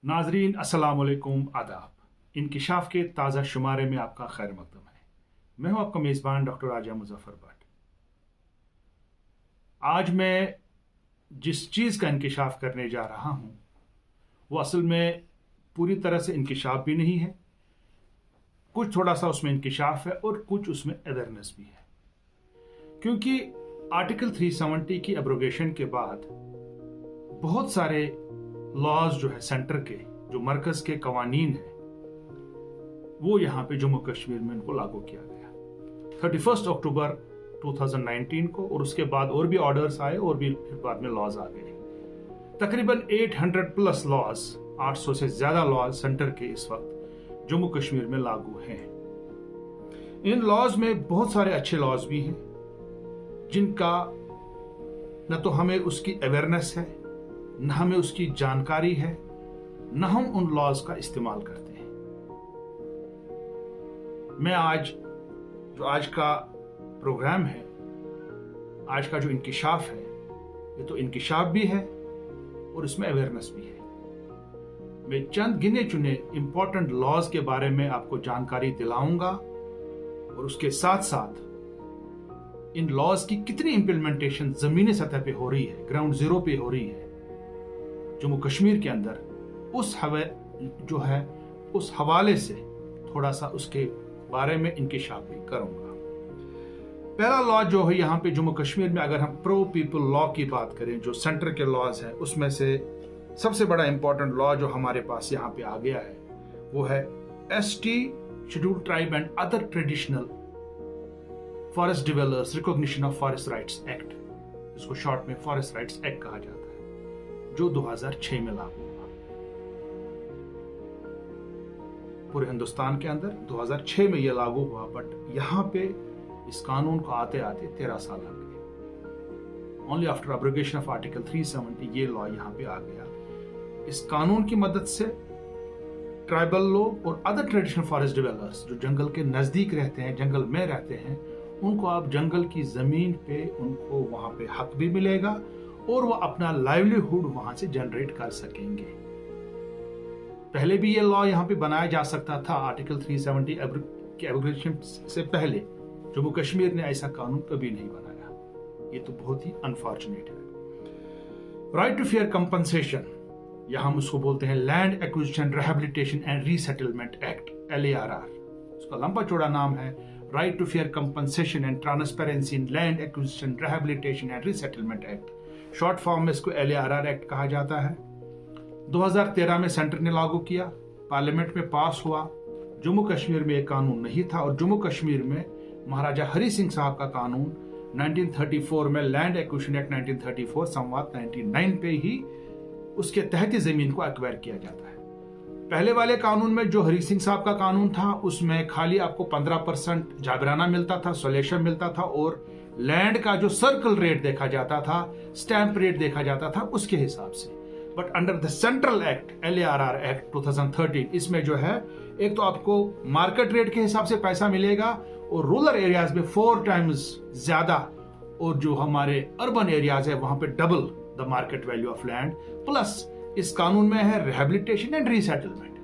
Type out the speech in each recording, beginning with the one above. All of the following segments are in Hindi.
नाजरीन अस्सलाम वालेकुम, आदाब। इंकिशाफ के ताज़ा शुमारे में आपका खैर मकदम है। मैं हूं आपका मेज़बान डॉक्टर राजा मुजफ्फर भट्ट। आज मैं जिस चीज़ का इंकिशाफ करने जा रहा हूं वो असल में पूरी तरह से इंकिशाफ भी नहीं है, कुछ थोड़ा सा उसमें इंकिशाफ है और कुछ उसमें अवेयरनेस भी है। क्योंकि आर्टिकल 370 की एब्रोगेशन के बाद बहुत सारे लॉज जो है सेंटर के, जो मरकज के कवानीन है, वो यहाँ पे जम्मू कश्मीर में उनको लागू किया गया 31 अक्टूबर 2019 को, और उसके बाद और भी ऑर्डर्स आए और भी फिर बाद में लॉज आ गए। तकरीबन 800 प्लस लॉज, 800 से ज्यादा लॉज सेंटर के इस वक्त जम्मू कश्मीर में लागू हैं। इन लॉज में बहुत सारे अच्छे लॉज भी हैं जिनका न तो हमें उसकी अवेयरनेस है, न हमें उसकी जानकारी है, न हम उन लॉज का इस्तेमाल करते हैं। मैं आज का प्रोग्राम है, आज का जो इंकिशाफ है, ये तो इंकिशाफ भी है और इसमें अवेयरनेस भी है। मैं चंद गिने चुने इंपॉर्टेंट लॉज के बारे में आपको जानकारी दिलाऊंगा और उसके साथ साथ इन लॉज की कितनी इंप्लीमेंटेशन जमीनी सतह पे हो रही है, ग्राउंड जीरो पे हो रही है जम्मू कश्मीर के अंदर, उस हवाले से थोड़ा सा उसके बारे में इंकिशाफ भी करूंगा। पहला लॉ जो है यहाँ पे जम्मू कश्मीर में, अगर हम प्रो पीपल लॉ की बात करें, जो सेंटर के लॉज हैं, उसमें से सबसे बड़ा इंपॉर्टेंट लॉ जो हमारे पास यहाँ पे आ गया है वो है ST scheduled tribe and other traditional forest developers recognition of forest rights act, इसको शॉर्ट में फॉरेस्ट राइट्स एक्ट कहा जाता है, जो 2006 में लागू हुआ। पूरे हिंदुस्तान के अंदर 2006 में यह लागू हुआ, बट यहां पे इस कानून को आते आते 13 साल लग गए। Only after abrogation of article 370 ये लॉ यहां पे आ गया। इस कानून की मदद से ट्राइबल लोग और अदर ट्रेडिशनल फॉरेस्ट डिवेलपर्स जो जंगल के नजदीक रहते हैं, जंगल में रहते हैं, उनको आप जंगल की जमीन पे उनको वहां पे हक भी मिलेगा और वो अपना लाइवलीहुड वहां से जनरेट कर सकेंगे। पहले भी ये लॉ यहाँ पे बनाया जा सकता था, आर्टिकल 370 के एब्रोगेशन से पहले जम्मू कश्मीर ने ऐसा कानून कभी नहीं बनाया। ये तो बहुत ही अनफॉर्चुनेट है। राइट टू फेयर कंपनसेशन, या हम उसको बोलते हैं land acquisition rehabilitation and resettlement act, LARR। उसका लंबा चौड़ा नाम है right to fair compensation and transparency in land acquisition rehabilitation and resettlement act. Short form में इसको LARR एक्ट कहा जाता है। 2013 में सेंटर ने लागू किया, पार्लियामेंट में पास हुआ। जम्मू कश्मीर में एक कानून नहीं था और जम्मू कश्मीर में महाराजा हरि सिंह साहब का कानून 1934 में लैंड एक्विजिशन एक्ट 1934 संवाद 99 पे ही उसके तहत ही जमीन को एक्वायर किया जाता है। पहले वाले कानून में जो हरि सिंह साहब का कानून था, उसमें खाली आपको 15% जाबराना मिलता था, सोलेशन मिलता था, और लैंड का जो सर्कल रेट देखा जाता था, स्टैंप रेट देखा जाता था उसके हिसाब से। But under the central act LARR act 2013, इसमें जो है एक तो आपको मार्केट रेट के हिसाब से पैसा मिलेगा और रूरल एरियाज में 4 टाइम्स ज्यादा, और जो हमारे अर्बन एरियाज है वहां पे double the market value of land. Plus इस कानून में है रिहैबिलिटेशन एंड रीसेटलमेंट।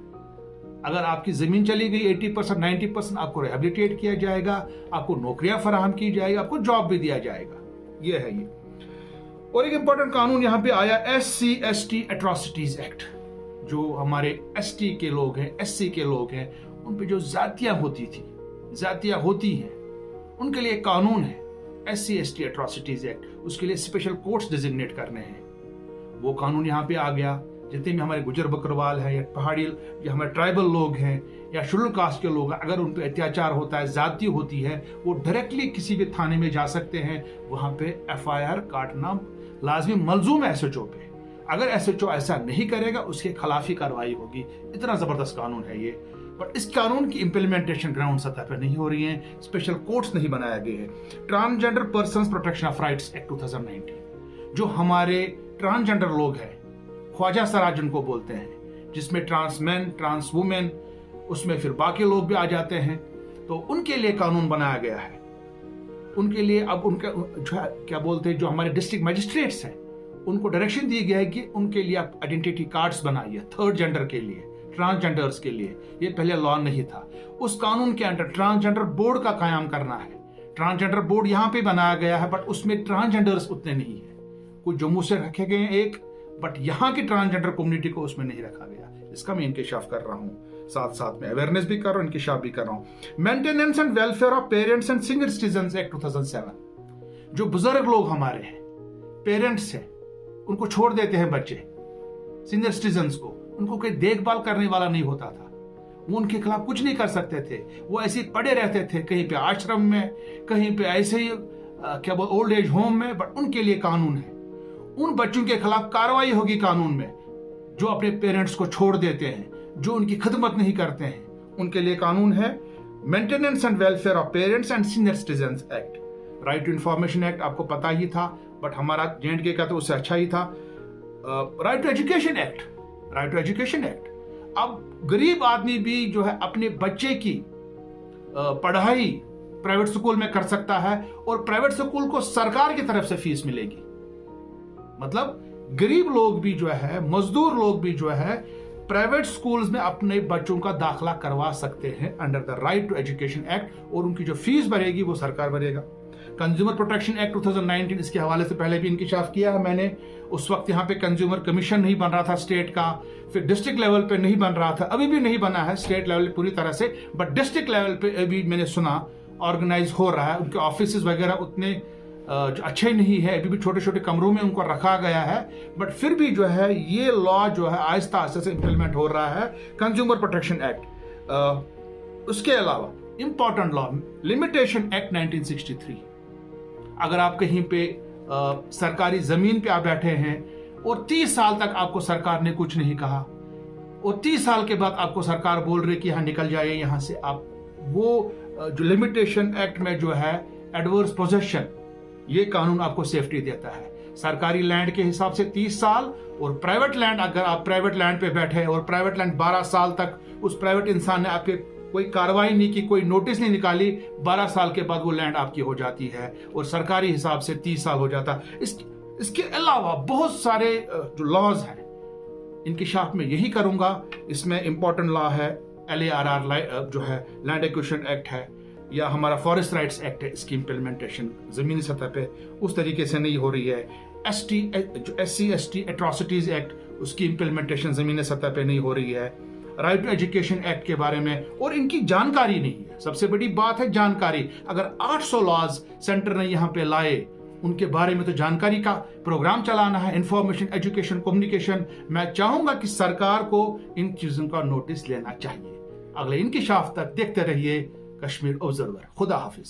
अगर आपकी जमीन चली गई 80% 90%, आपको रिहैबिलिटेट किया जाएगा, आपको नौकरियां फराहम की जाएगी, आपको जॉब भी दिया जाएगा। ये है ये। और एक इंपॉर्टेंट कानून यहां पे आया SC/ST एट्रोसिटीज एक्ट। जो हमारे ST के लोग हैं, SC के लोग हैं, उन पे जो जातियां होती हैं, उनके लिए कानून है SC/ST एट्रोसिटीज एक्ट। उसके लिए स्पेशल कोर्ट्स डिजिग्नेट करने हैं। वो कानून यहाँ पे आ गया। जितने भी हमारे गुजर बकरवाल है, या पहाड़ी, या हमारे ट्राइबल लोग हैं, या शेड्यूल कास्ट के लोग हैं, अगर उन पे अत्याचार होता है, ज्यादती होती है, वो डायरेक्टली किसी भी थाने में जा सकते हैं। वहां पे FIR काटना लाजमी मलजूम है SHO पे। अगर SHO ऐसा नहीं करेगा, उसके खिलाफ ही कार्रवाई होगी। इतना जबरदस्त कानून है ये। बट इस कानून की इंप्लीमेंटेशन ग्राउंड सतह पर नहीं हो रही है, स्पेशल कोर्ट्स नहीं बनाए गए हैं। Transgender persons protection of rights act 2019, जो हमारे ट्रांसजेंडर लोग हैं, ख्वाजा सराज उनको बोलते हैं, जिसमें ट्रांस मैन, ट्रांस वुमेन, उसमें फिर बाकी लोग भी आ जाते हैं, तो उनके लिए कानून बनाया गया है। उनके लिए अब उनका क्या बोलते हैं, जो हमारे डिस्ट्रिक्ट मजिस्ट्रेट्स हैं, उनको डायरेक्शन दी गई है कि उनके लिए आप आइडेंटिटी कार्ड्स बनाइए थर्ड जेंडर के लिए, ट्रांसजेंडर्स के लिए। ये पहले लॉ नहीं था। उस कानून के अंदर ट्रांसजेंडर बोर्ड का कायम करना है। ट्रांसजेंडर बोर्ड यहाँ पे बनाया गया है, बट उसमें ट्रांसजेंडर्स उतने नहीं है। कुछ जम्मू से रखे गए एक, बट यहाँ की ट्रांसजेंडर कम्युनिटी को उसमें नहीं रखा गया। इसका मैं इंकशाफ कर रहा हूँ, साथ साथ में अवेयरनेस भी कर रहा हूँ, इंकशाफ भी कर रहा हूँ। Maintenance and welfare of parents and senior citizen act 2007, जो बुजुर्ग लोग हमारे हैं, पेरेंट्स हैं, उनको छोड़ देते हैं बच्चे, सीनियर सिटीजन को, उनको कोई देखभाल करने वाला नहीं होता था, वो उनके खिलाफ कुछ नहीं कर सकते थे। वो ऐसे ही पड़े रहते थे, कहीं पे आश्रम में, कहीं पे ऐसे ही क्या बोल ओल्ड एज होम में, बट उनके लिए कानून है। उन बच्चों के खिलाफ कार्रवाई होगी कानून में जो अपने पेरेंट्स को छोड़ देते हैं, जो उनकी खिदमत नहीं करते हैं, उनके लिए कानून है। Maintenance and welfare of parents and senior citizen act, right to information act आपको पता ही था, बट हमारा J&K का तो उससे अच्छा ही था। Right to education act, right to education act, अब गरीब आदमी भी जो है अपने बच्चे की पढ़ाई प्राइवेट स्कूल में कर सकता है, और प्राइवेट स्कूल को सरकार की तरफ से फीस मिलेगी। मतलब गरीब लोग भी जो है, मजदूर लोग भी जो है, प्राइवेट स्कूल्स में अपने बच्चों का दाखला करवा सकते हैं under the right to education act, और उनकी जो फीस भरेगी वो सरकार भरेगा। कंज्यूमर प्रोटेक्शन एक्ट 2019, इसके हवाले से पहले भी इंकशाफ किया है मैंने। उस वक्त यहाँ पे कंज्यूमर कमीशन नहीं बन रहा था स्टेट का, फिर डिस्ट्रिक्ट लेवल पे नहीं बन रहा था, अभी भी नहीं बना है स्टेट लेवल पूरी तरह से, बट डिस्ट्रिक्ट लेवल पे अभी मैंने सुना ऑर्गेनाइज हो रहा है। उनके ऑफिस वगैरह उतने अच्छे नहीं है, अभी भी छोटे छोटे कमरों में उनको रखा गया है, बट फिर भी जो है ये लॉ जो है आहिस्ता आहिस्ता से इंप्लीमेंट हो रहा है, कंज्यूमर प्रोटेक्शन एक्ट। उसके अलावा इंपॉर्टेंट लॉ, लिमिटेशन एक्ट 1963। अगर आप कहीं पे सरकारी जमीन पे आप बैठे हैं और 30 साल तक आपको सरकार ने कुछ नहीं कहा, और 30 साल के बाद आपको सरकार बोल रही कि यहाँ निकल जाइए यहाँ से, आप वो जो लिमिटेशन एक्ट में जो है एडवर्स पोजेशन, ये कानून आपको सेफ्टी देता है। सरकारी लैंड के हिसाब से 30 साल, और प्राइवेट लैंड, अगर आप प्राइवेट लैंड पे बैठे और प्राइवेट लैंड 12 साल तक उस प्राइवेट इंसान ने आपके कोई कार्रवाई नहीं की, कोई नोटिस नहीं निकाली, 12 साल के बाद वो लैंड आपकी हो जाती है, और सरकारी हिसाब से 30 साल हो जाता है। इसके अलावा बहुत सारे जो लॉज हैं, इंकशाफ में यही करूंगा। इसमें इंपॉर्टेंट लॉ है LARR जो है लैंड एक्विजिशन एक्ट है, या हमारा फॉरेस्ट राइट्स एक्ट है, इसकी इंप्लीमेंटेशन जमीनी सतह पे उस तरीके से नहीं हो रही है। SC/ST एट्रोसिटीज एक्ट, उसकी इंप्लीमेंटेशन जमीनी सतह पे नहीं हो रही है। राइट टू एजुकेशन एक्ट के बारे में, और इनकी जानकारी नहीं है, सबसे बड़ी बात है जानकारी। अगर 800 लॉज सेंटर ने यहाँ पे लाए, उनके बारे में तो जानकारी का प्रोग्राम चलाना है, इंफॉर्मेशन, एजुकेशन, कम्युनिकेशन। मैं चाहूंगा कि सरकार को इन चीजों का नोटिस लेना चाहिए। अगले इंकशाफ तक देखते रहिए कश्मीर ऑब्जर्वर। खुदा हाफिज।